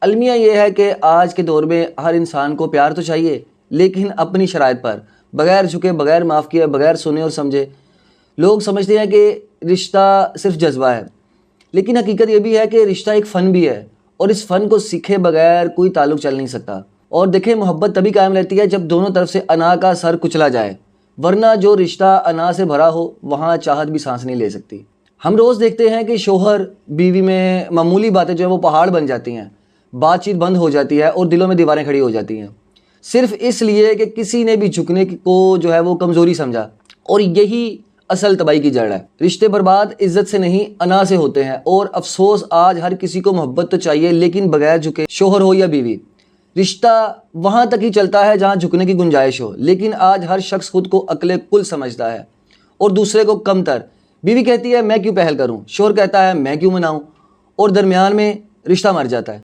अलमिया ये है कि आज के दौर में हर इंसान को प्यार तो चाहिए, लेकिन अपनी शराइत पर, बगैर झुके, बगैर माफ़ किए, बगैर सुने और समझे। लोग समझते हैं कि रिश्ता सिर्फ जज्बा है, लेकिन हकीकत ये भी है कि रिश्ता एक फ़न भी है, और इस फ़न को सीखे बगैर कोई ताल्लुक़ चल नहीं सकता। और देखें, मोहब्बत तभी कायम रहती है जब दोनों तरफ से अना का सर कुचला जाए, वरना जो रिश्ता अना से भरा हो वहाँ चाहत भी सांस नहीं ले सकती। हम रोज़ देखते हैं कि शोहर बीवी में मामूली बातें जो है वो पहाड़ बन जाती हैं, बातचीत बंद हो जाती है और दिलों में दीवारें खड़ी हो जाती हैं, सिर्फ इसलिए कि किसी ने भी झुकने को जो है वो कमज़ोरी समझा। और यही असल तबाही की जड़ है। रिश्ते बर्बाद इज्जत से नहीं, अना से होते हैं। और अफसोस, आज हर किसी को मोहब्बत तो चाहिए, लेकिन बगैर झुके, शोहर हो या बीवी। रिश्ता वहाँ तक ही चलता है जहाँ झुकने की गुंजाइश हो, लेकिन आज हर शख्स खुद को अक्ले कुल समझता है और दूसरे को कमतर। बीवी कहती है मैं क्यों पहल करूँ, शोहर कहता है मैं क्यों मनाऊँ, और दरमियान में रिश्ता मर जाता है।